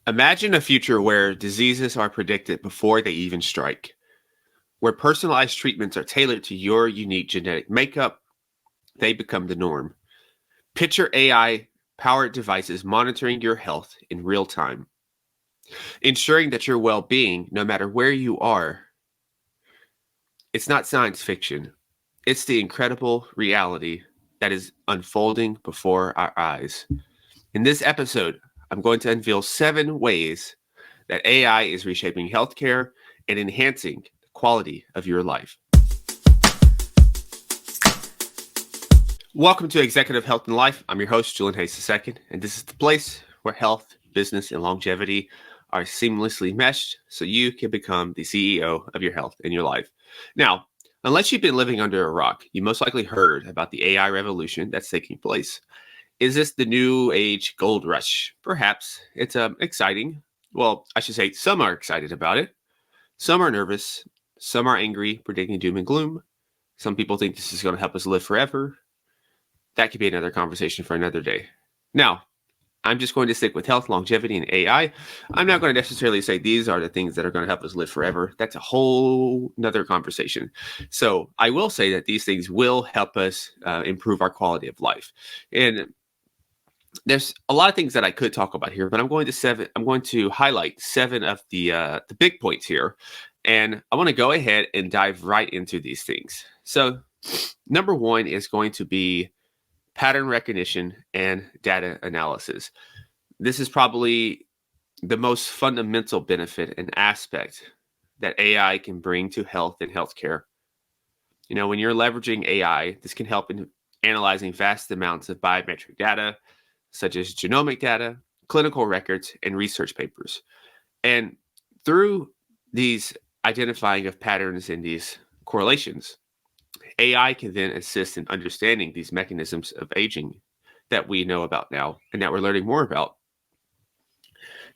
Imagine a future where diseases are predicted before they even strike, where personalized treatments are tailored to your unique genetic makeup, they become the norm. Picture AI powered devices monitoring your health in real time, ensuring that your well being, no matter where you are, it's not science fiction. It's the incredible reality that is unfolding before our eyes. In this episode, I'm going to unveil 7 ways that AI is reshaping healthcare and enhancing the quality of your life. Welcome to Executive Health and Life. I'm your host, Julian Hayes II, and this is the place where health, business, and longevity are seamlessly meshed so you can become the CEO of your health and your life. Now, unless you've been living under a rock, you most likely heard about the AI revolution that's taking place. Is this the new age gold rush? Perhaps. It's exciting. Well, I should say some are excited about it. Some are nervous. Some are angry, predicting doom and gloom. Some people think this is going to help us live forever. That could be another conversation for another day. Now, I'm just going to stick with health, longevity, and AI. I'm not going to necessarily say these are the things that are going to help us live forever. That's a whole nother conversation. So I will say that these things will help us improve our quality of life. And there's a lot of things that I could talk about here, but I'm going to highlight 7 of the big points here, and I want to go ahead and dive right into these things. So, number 1 is going to be pattern recognition and data analysis. This is probably the most fundamental benefit and aspect that AI can bring to health and healthcare. You know, when you're leveraging AI, this can help in analyzing vast amounts of biometric data, such as genomic data, clinical records, and research papers. And through these identifying of patterns in these correlations, AI can then assist in understanding these mechanisms of aging that we know about now and that we're learning more about.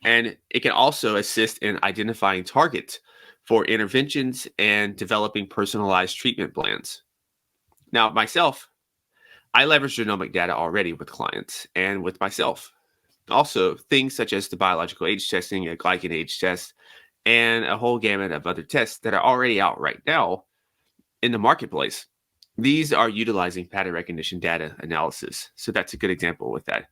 And it can also assist in identifying targets for interventions and developing personalized treatment plans. Now, myself, I leverage genomic data already with clients and with myself. Also, things such as the biological age testing, a glycan age test, and a whole gamut of other tests that are already out right now in the marketplace. These are utilizing pattern recognition data analysis. So that's a good example with that.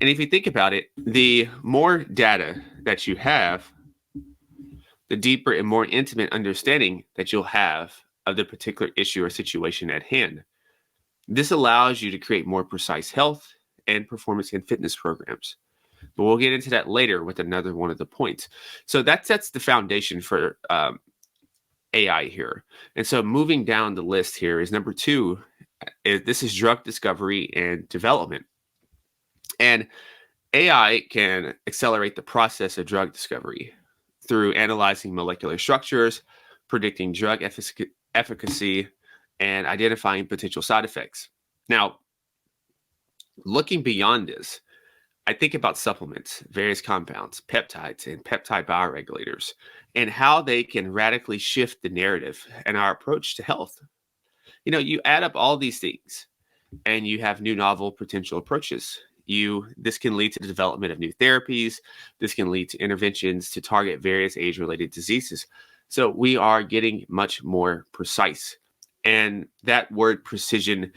And if you think about it, the more data that you have, the deeper and more intimate understanding that you'll have of the particular issue or situation at hand. This allows you to create more precise health and performance and fitness programs. But we'll get into that later with another one of the points. So that sets the foundation for AI here. And so moving down the list here is number 2. This is drug discovery and development. And AI can accelerate the process of drug discovery through analyzing molecular structures, predicting drug efficacy, and identifying potential side effects. Now, looking beyond this, I think about supplements, various compounds, peptides, and peptide bioregulators, and how they can radically shift the narrative and our approach to health. You know, you add up all these things and you have new novel potential approaches. This can lead to the development of new therapies. This can lead to interventions to target various age-related diseases. So we are getting much more precise. And that word precision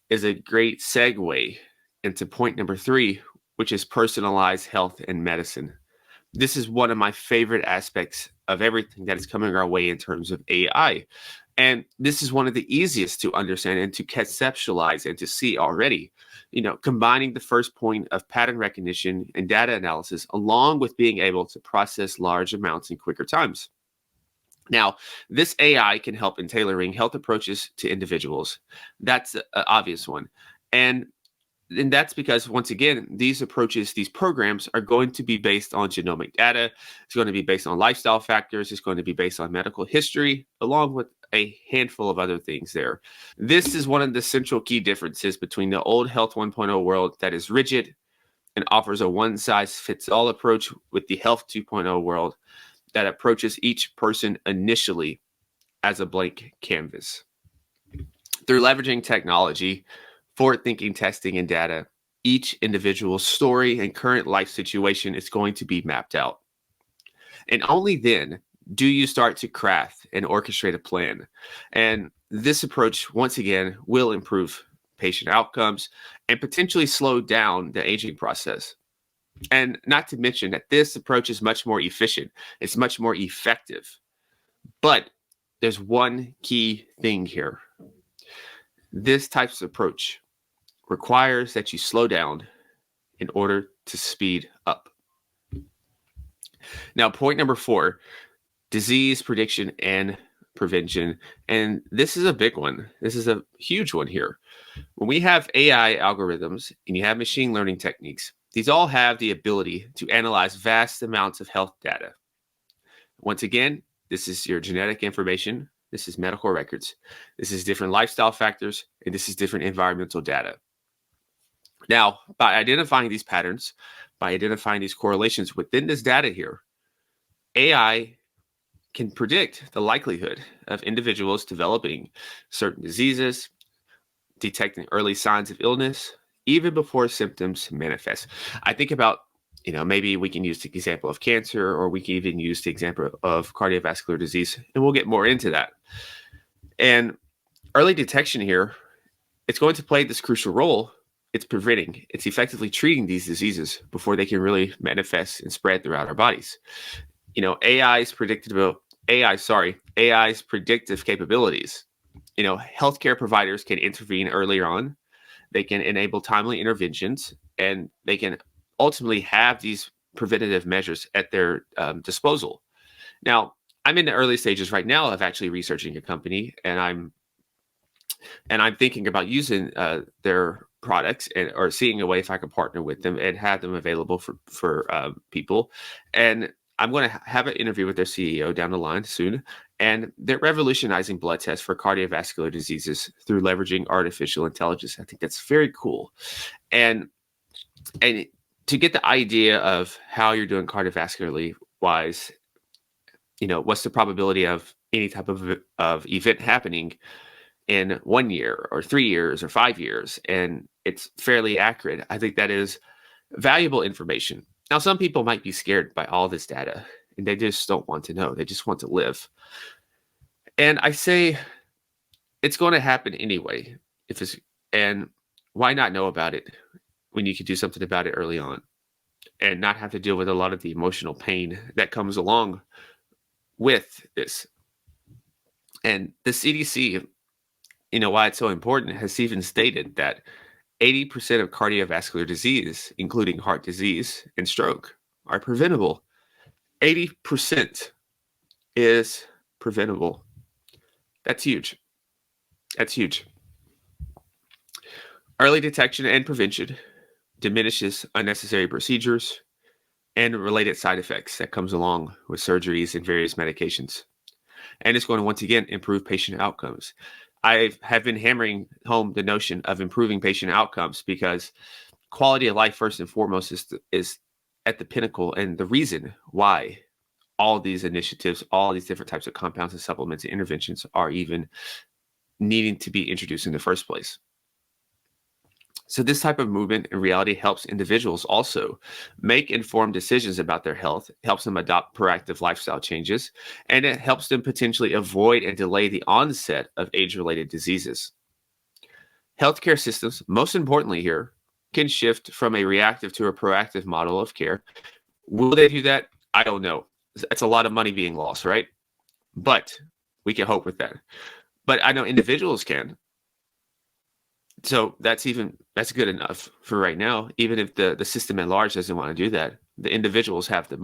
is a great segue into point number 3, which is personalized health and medicine. This is one of my favorite aspects of everything that is coming our way in terms of AI. And this is one of the easiest to understand and to conceptualize and to see already. You know, combining the first point of pattern recognition and data analysis, along with being able to process large amounts in quicker times. Now, this AI can help in tailoring health approaches to individuals. That's an obvious one. And that's because, once again, these approaches, these programs are going to be based on genomic data. It's going to be based on lifestyle factors. It's going to be based on medical history, along with a handful of other things there. This is one of the central key differences between the old Health 1.0 world that is rigid and offers a one-size-fits-all approach with the Health 2.0 world that approaches each person initially as a blank canvas. Through leveraging technology, forward-thinking testing and data, each individual's story and current life situation is going to be mapped out. And only then do you start to craft and orchestrate a plan. And this approach, once again, will improve patient outcomes and potentially slow down the aging process. And not to mention that this approach is much more efficient, it's much more effective. But there's one key thing here. This type of approach requires that you slow down in order to speed up. Now, point number 4, disease prediction and prevention. And this is a big one. This is a huge one here. When we have AI algorithms and you have machine learning techniques, these all have the ability to analyze vast amounts of health data. Once again, this is your genetic information, this is medical records, this is different lifestyle factors, and this is different environmental data. Now, by identifying these patterns, by identifying these correlations within this data here, AI can predict the likelihood of individuals developing certain diseases, detecting early signs of illness, even before symptoms manifest. I think about, maybe we can use the example of cancer, or we can even use the example of cardiovascular disease, and we'll get more into that. And early detection here, it's going to play this crucial role. It's preventing, it's effectively treating these diseases before they can really manifest and spread throughout our bodies. AI's predictive capabilities. Healthcare providers can intervene earlier on. They can enable timely interventions, and they can ultimately have these preventative measures at their disposal. Now, I'm in the early stages right now of actually researching a company, and I'm thinking about using their products or seeing a way if I can partner with them and have them available for people. And I'm going to have an interview with their CEO down the line soon. And they're revolutionizing blood tests for cardiovascular diseases through leveraging artificial intelligence. I think that's very cool. And to get the idea of how you're doing cardiovascularly wise, what's the probability of any type of event happening in 1 year or 3 years or 5 years, and it's fairly accurate. I think that is valuable information. Now, some people might be scared by all this data, and they just don't want to know. They just want to live. And I say it's going to happen anyway. And why not know about it when you could do something about it early on and not have to deal with a lot of the emotional pain that comes along with this? And the CDC, why it's so important, has even stated that 80% of cardiovascular disease, including heart disease and stroke, are preventable. 80% is preventable. That's huge. That's huge. Early detection and prevention diminishes unnecessary procedures and related side effects that comes along with surgeries and various medications. And it's going to, once again, improve patient outcomes. I have been hammering home the notion of improving patient outcomes because quality of life, first and foremost, is at the pinnacle and the reason why all these initiatives, all these different types of compounds and supplements and interventions are even needing to be introduced in the first place. So this type of movement in reality helps individuals also make informed decisions about their health, helps them adopt proactive lifestyle changes, and it helps them potentially avoid and delay the onset of age-related diseases. Healthcare systems, most importantly here, can shift from a reactive to a proactive model of care. Will they do that? I don't know. That's a lot of money being lost, right? But we can hope with that. But I know individuals can. So that's good enough for right now. Even if the system at large doesn't want to do that, the individuals have the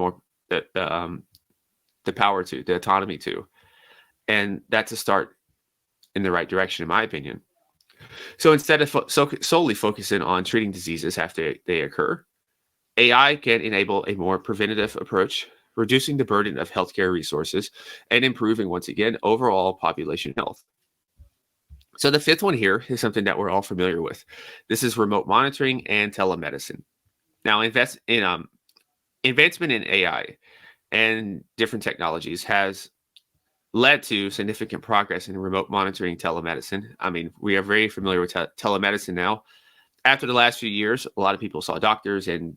power to, the autonomy to, and that's a start in the right direction, in my opinion. So instead of solely focusing on treating diseases after they occur, AI can enable a more preventative approach, reducing the burden of healthcare resources and improving, once again, overall population health. So the fifth one here is something that we're all familiar with. This is remote monitoring and telemedicine. Now, advancement in AI and different technologies has led to significant progress in remote monitoring telemedicine. I mean, we are very familiar with telemedicine now. After the last few years, a lot of people saw doctors and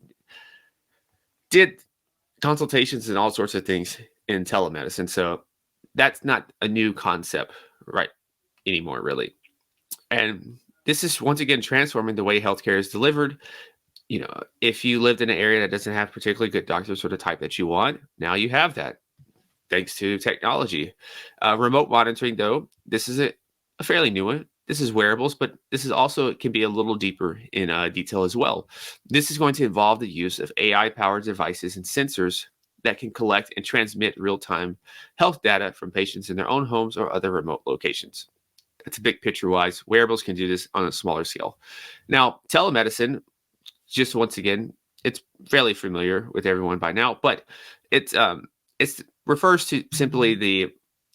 did consultations and all sorts of things in telemedicine. So that's not a new concept right anymore, really. And this is once again transforming the way healthcare is delivered. If you lived in an area that doesn't have particularly good doctors for the type that you want, now you have that thanks to technology. Remote monitoring, though, this is a fairly new one. This is wearables, but this is also, it can be a little deeper in detail as well. This is going to involve the use of AI-powered devices and sensors that can collect and transmit real-time health data from patients in their own homes or other remote locations. That's a big picture-wise. Wearables can do this on a smaller scale. Now, telemedicine, just once again, it's fairly familiar with everyone by now, but it's refers to simply the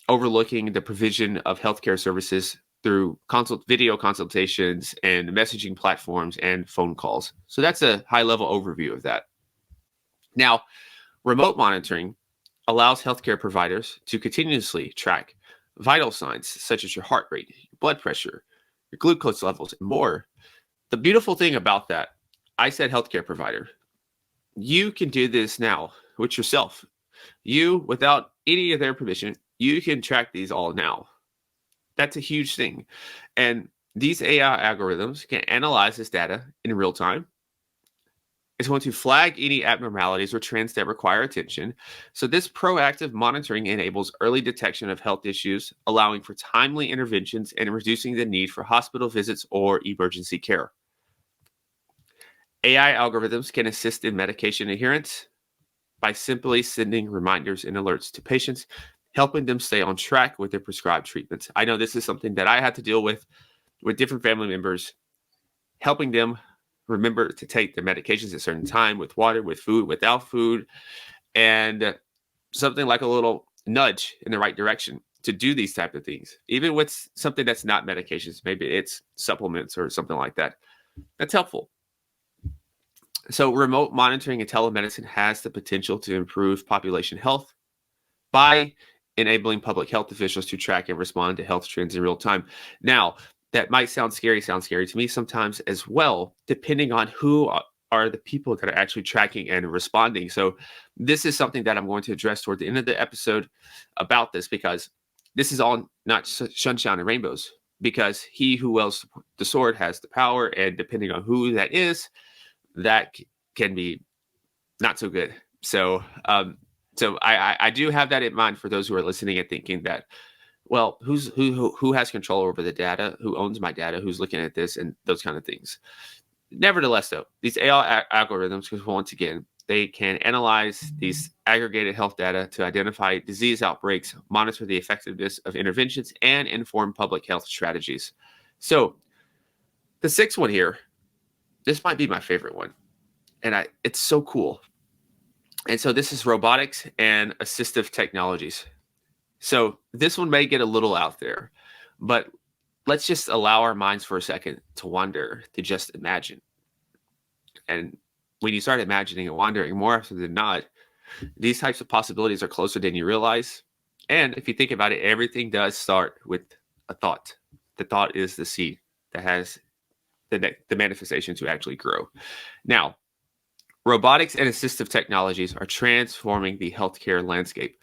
overlooking the provision of healthcare services through video consultations and messaging platforms and phone calls. So that's a high-level overview of that. Now, remote monitoring allows healthcare providers to continuously track vital signs such as your heart rate, your blood pressure, your glucose levels, and more. The beautiful thing about that, I said healthcare provider. You can do this now with yourself. You, without any of their permission, you can track these all now. That's a huge thing. And these AI algorithms can analyze this data in real time. It's going to flag any abnormalities or trends that require attention. So this proactive monitoring enables early detection of health issues, allowing for timely interventions and reducing the need for hospital visits or emergency care. AI algorithms can assist in medication adherence by simply sending reminders and alerts to patients, helping them stay on track with their prescribed treatments. I know this is something that I had to deal with different family members, helping them remember to take their medications at a certain time, with water, with food, without food, and something like a little nudge in the right direction to do these type of things, even with something that's not medications. Maybe it's supplements or something like that. That's helpful. So remote monitoring and telemedicine has the potential to improve population health by enabling public health officials to track and respond to health trends in real time. Now, that might sound scary to me sometimes as well, depending on who are the people that are actually tracking and responding. So this is something that I'm going to address toward the end of the episode about this, because this is all not sunshine and rainbows, because he who wields the sword has the power, and depending on who that is, that can be not so good. So I do have that in mind for those who are listening and thinking that, well, who has control over the data, who owns my data, who's looking at this, and those kind of things. Nevertheless, though, these AI algorithms, because once again, they can analyze these aggregated health data to identify disease outbreaks, monitor the effectiveness of interventions, and inform public health strategies. So the sixth one here, this might be my favorite one, and it's so cool. And so this is robotics and assistive technologies. So this one may get a little out there, but let's just allow our minds for a second to wander, to just imagine. And when you start imagining and wandering, more often than not, these types of possibilities are closer than you realize. And if you think about it, everything does start with a thought. The thought is the seed that has the manifestation to actually grow. Now, robotics and assistive technologies are transforming the healthcare landscape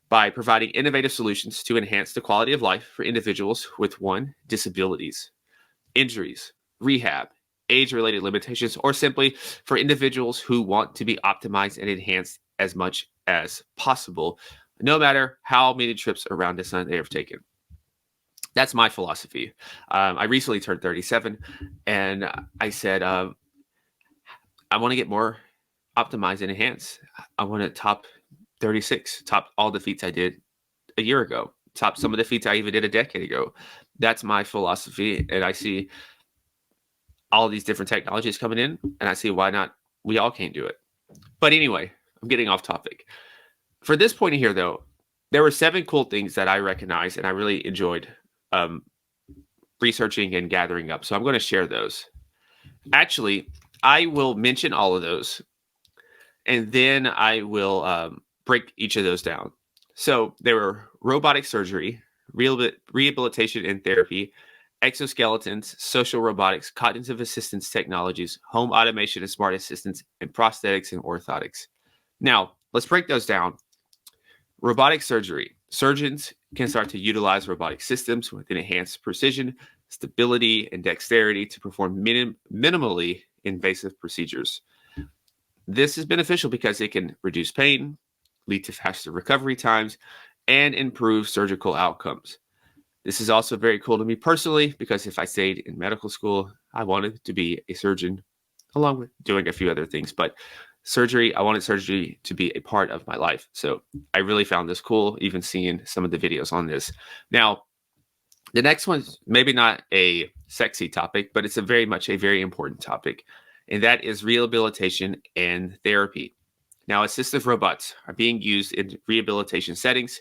by providing innovative solutions to enhance the quality of life for individuals with disabilities, injuries, rehab, age-related limitations, or simply for individuals who want to be optimized and enhanced as much as possible, no matter how many trips around the sun they have taken. That's my philosophy. I recently turned 37, and I said, I want to get more optimized and enhanced. I want to top 36, top all the feats I did a year ago, top some of the feats I even did a decade ago. That's my philosophy, and I see all these different technologies coming in, and I see why not we all can't do it. But anyway, I'm getting off topic. For this point here, though, there were 7 cool things that I recognized and I really enjoyed researching and gathering up. So I'm going to share those. Actually, I will mention all of those, and then I will break each of those down. So there were robotic surgery, rehabilitation and therapy, exoskeletons, social robotics, cognitive assistance technologies, home automation and smart assistants, and prosthetics and orthotics. Now, let's break those down. Robotic surgery. Surgeons can start to utilize robotic systems with enhanced precision, stability, and dexterity to perform minimally invasive procedures. This is beneficial because it can reduce pain, lead to faster recovery times, and improve surgical outcomes. This is also very cool to me personally because if I stayed in medical school, I wanted to be a surgeon along with doing a few other things. But I wanted surgery to be a part of my life. So I really found this cool, even seeing some of the videos on this. Now, the next one's maybe not a sexy topic, but it's a very important topic, and that is rehabilitation and therapy. Now, assistive robots are being used in rehabilitation settings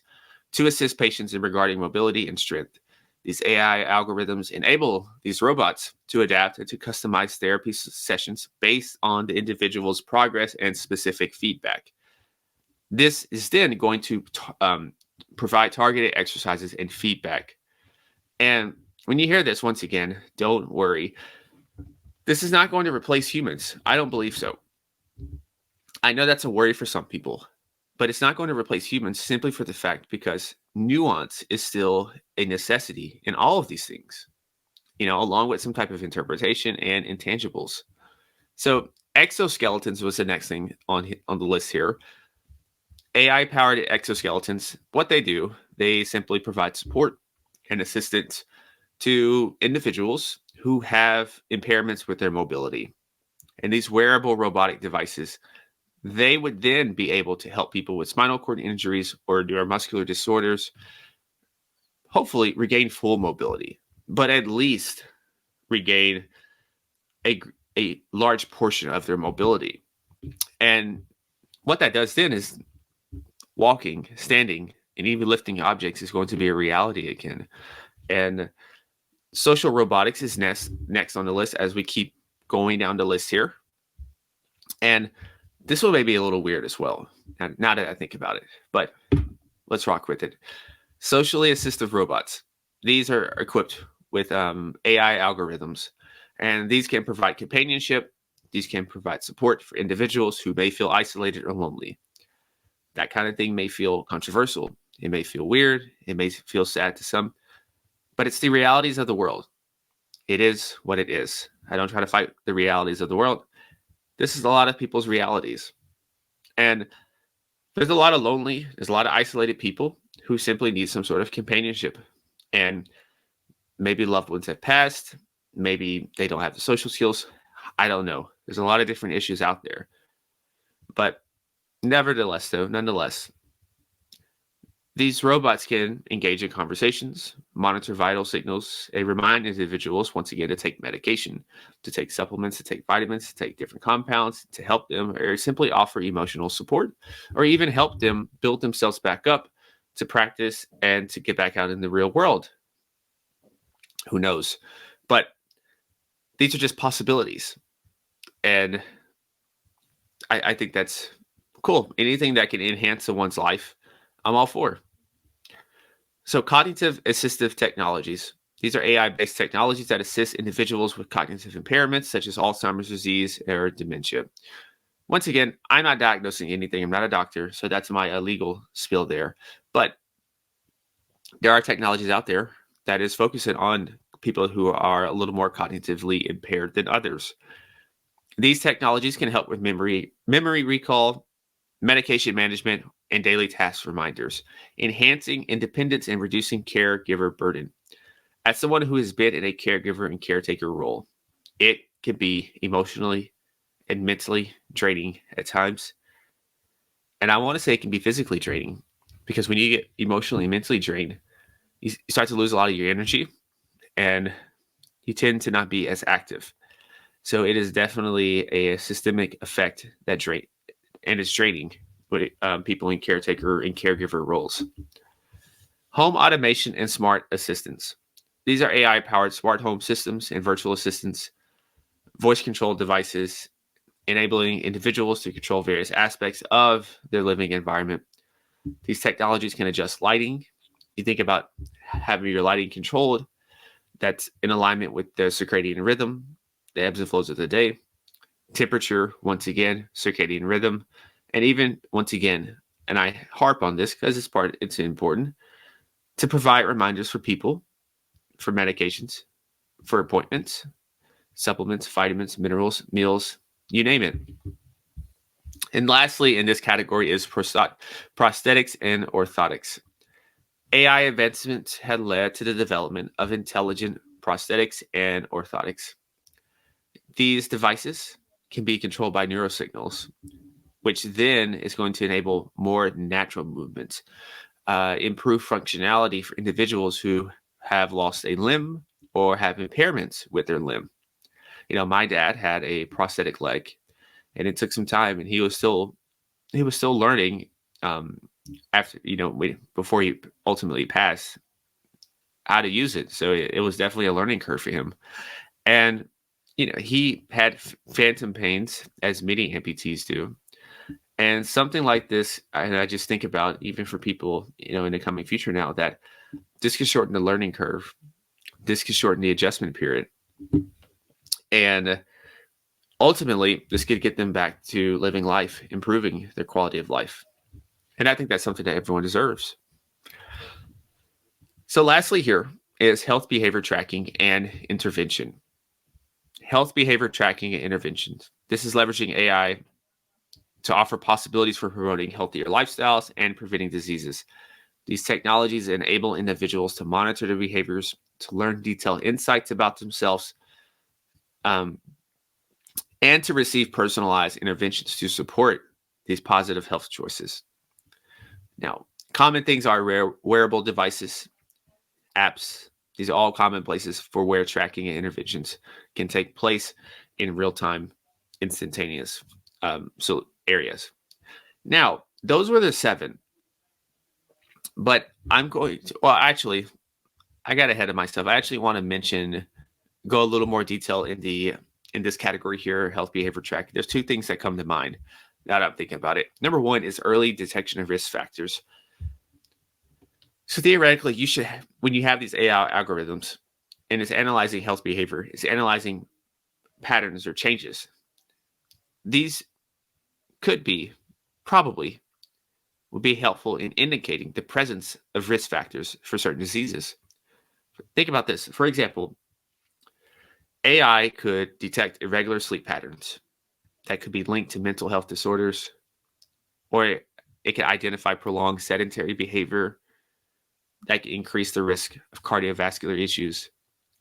to assist patients in regarding mobility and strength. These AI algorithms enable these robots to adapt and to customize therapy sessions based on the individual's progress and specific feedback. This is then going to provide targeted exercises and feedback. And when you hear this, once again, don't worry. This is not going to replace humans. I don't believe so. I know that's a worry for some people, but it's not going to replace humans simply for the fact because nuance is still a necessity in all of these things, along with some type of interpretation and intangibles. So exoskeletons was the next thing on the list here. AI-powered exoskeletons, what they do, they simply provide support and assistance to individuals who have impairments with their mobility. And these wearable robotic devices, they would then be able to help people with spinal cord injuries or neuromuscular disorders, hopefully regain full mobility, but at least regain a large portion of their mobility. And what that does then is walking, standing, and even lifting objects is going to be a reality again. And social robotics is next on the list as we keep going down the list here. And this one may be a little weird as well, now that I think about it, but let's rock with it. Socially assistive robots. These are equipped with AI algorithms, and these can provide companionship. These can provide support for individuals who may feel isolated or lonely. That kind of thing may feel controversial. It may feel weird. It may feel sad to some, but it's the realities of the world. It is what it is. I don't try to fight the realities of the world. This is a lot of people's realities. And there's a lot of isolated people who simply need some sort of companionship. And maybe loved ones have passed. Maybe they don't have the social skills. I don't know. There's a lot of different issues out there. But nonetheless, these robots can engage in conversations, monitor vital signals, and remind individuals, once again, to take medication, to take supplements, to take vitamins, to take different compounds, to help them, or simply offer emotional support, or even help them build themselves back up to practice and to get back out in the real world. Who knows? But these are just possibilities. And I think that's cool. Anything that can enhance someone's life, I'm all for. So cognitive assistive technologies. These are AI-based technologies that assist individuals with cognitive impairments such as Alzheimer's disease or dementia. Once again, I'm not diagnosing anything. I'm not a doctor, so that's my legal spiel there. But there are technologies out there that is focusing on people who are a little more cognitively impaired than others. These technologies can help with memory recall, medication management, and daily task reminders, enhancing independence and reducing caregiver burden. As someone who has been in a caregiver and caretaker role, it can be emotionally and mentally draining at times. And I want to say it can be physically draining because when you get emotionally and mentally drained, you start to lose a lot of your energy and you tend to not be as active. So it is definitely a systemic effect that is draining people in caretaker and caregiver roles. Home automation and smart assistants. These are AI-powered smart home systems and virtual assistants, voice-controlled devices, enabling individuals to control various aspects of their living environment. These technologies can adjust lighting. You think about having your lighting controlled that's in alignment with the circadian rhythm, the ebbs and flows of the day, temperature, once again, circadian rhythm, And even once again, and I harp on this because it's important, to provide reminders for people, for medications, for appointments, supplements, vitamins, minerals, meals, you name it. And lastly, in this category is prosthetics and orthotics. AI advancements had led to the development of intelligent prosthetics and orthotics. These devices can be controlled by neurosignals, which then is going to enable more natural movements, improve functionality for individuals who have lost a limb or have impairments with their limb. My dad had a prosthetic leg, and it took some time, and he was still learning after before he ultimately passed how to use it. So it was definitely a learning curve for him, and he had phantom pains as many amputees do. And something like this, and I just think about even for people, in the coming future now, that this could shorten the learning curve. This could shorten the adjustment period. And ultimately, this could get them back to living life, improving their quality of life. And I think that's something that everyone deserves. So lastly here is health behavior tracking and intervention. Health behavior tracking and interventions. This is leveraging AI to offer possibilities for promoting healthier lifestyles and preventing diseases. These technologies enable individuals to monitor their behaviors, to learn detailed insights about themselves, and to receive personalized interventions to support these positive health choices. Now, common things are wearable devices, apps. These are all common places for where tracking and interventions can take place in real time, instantaneous areas. Now, those were the 7. But I'm going to, well, actually, I got ahead of myself. I actually want to go a little more detail in this category here, health behavior tracking. There's 2 things that come to mind now that I'm thinking about it. Number 1 is early detection of risk factors. So theoretically, when you have these AI algorithms and it's analyzing health behavior, it's analyzing patterns or changes. These probably would be helpful in indicating the presence of risk factors for certain diseases. Think about this. For example, AI could detect irregular sleep patterns that could be linked to mental health disorders, or it can identify prolonged sedentary behavior that can increase the risk of cardiovascular issues.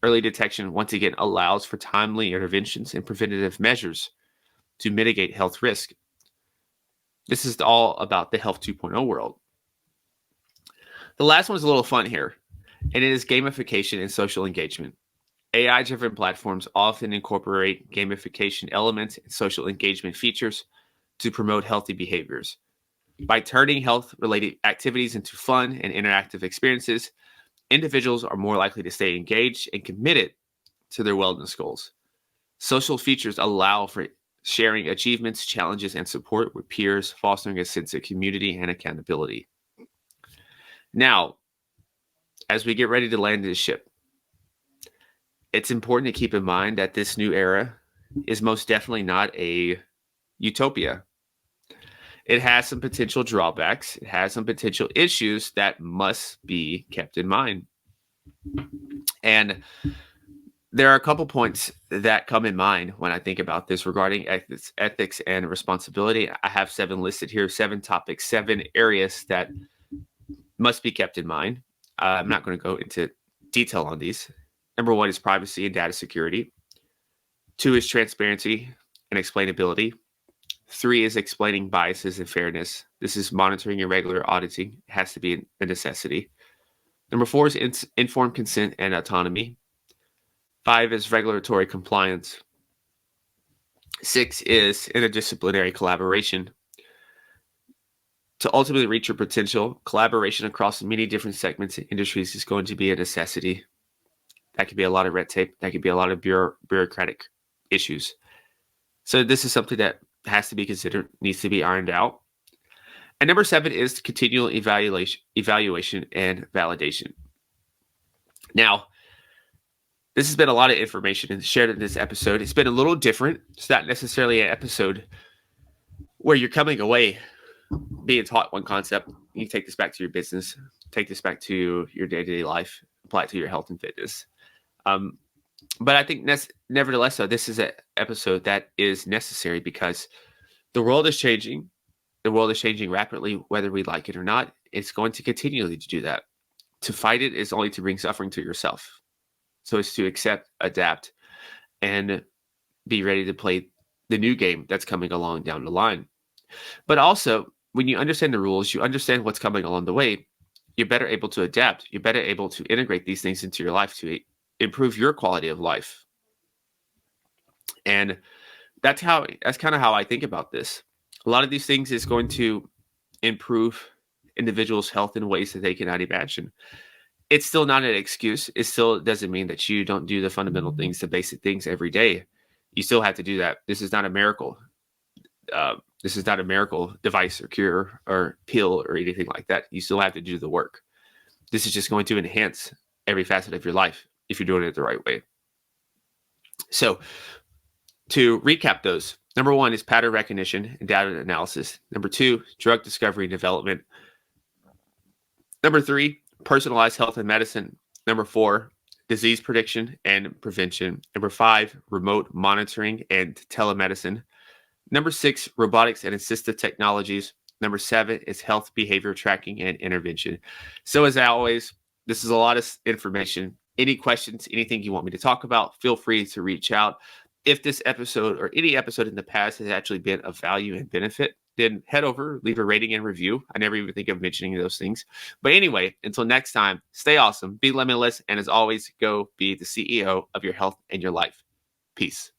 Early detection, once again, allows for timely interventions and preventative measures to mitigate health risk. This is all about the Health 2.0 world. The last one is a little fun here, and it is gamification and social engagement. AI-driven platforms often incorporate gamification elements and social engagement features to promote healthy behaviors. By turning health-related activities into fun and interactive experiences, individuals are more likely to stay engaged and committed to their wellness goals. Social features allow for sharing achievements, challenges, and support with peers, fostering a sense of community and accountability. Now, as we get ready to land this ship, it's important to keep in mind that this new era is most definitely not a utopia. It has some potential drawbacks. It has some potential issues that must be kept in mind. And there are a couple points that come in mind when I think about this regarding ethics and responsibility. I have 7 listed here, 7 topics, 7 areas that must be kept in mind. I'm not going to go into detail on these. Number 1 is privacy and data security. 2 is transparency and explainability. 3 is explaining biases and fairness. This is monitoring and regular auditing. It has to be a necessity. Number 4 is informed consent and autonomy. 5 is regulatory compliance. 6 is interdisciplinary collaboration. To ultimately reach your potential, collaboration across many different segments and industries is going to be a necessity. That could be a lot of red tape. That could be a lot of bureaucratic issues. So this is something that has to be considered, needs to be ironed out. And number 7 is continual evaluation and validation. Now, this has been a lot of information and shared in this episode. It's been a little different. It's not necessarily an episode where you're coming away being taught one concept. You take this back to your business, take this back to your day-to-day life, apply it to your health and fitness. But I think nevertheless, though, this is an episode that is necessary because the world is changing. The world is changing rapidly, whether we like it or not. It's going to continually to do that. To fight it is only to bring suffering to yourself. So it's to accept, adapt, and be ready to play the new game that's coming along down the line. But also, when you understand the rules, you understand what's coming along the way, you're better able to adapt. You're better able to integrate these things into your life to improve your quality of life. And that's kind of how I think about this. A lot of these things is going to improve individuals' health in ways that they cannot imagine. It's still not an excuse. It still doesn't mean that you don't do the fundamental things, the basic things every day. You still have to do that. This is not a miracle. This is not a miracle device or cure or pill or anything like that. You still have to do the work. This is just going to enhance every facet of your life if you're doing it the right way. So to recap those, number 1 is pattern recognition and data analysis. Number 2, drug discovery and development. Number 3, personalized health and medicine. Number 4, disease prediction and prevention. Number 5, remote monitoring and telemedicine. Number 6, robotics and assistive technologies. Number 7 is health behavior tracking and intervention. So as always, this is a lot of information. Any questions, anything you want me to talk about, feel free to reach out. If this episode or any episode in the past has actually been of value and benefit, then head over, leave a rating and review. I never even think of mentioning those things. But anyway, until next time, stay awesome, be limitless, and as always, go be the CEO of your health and your life. Peace.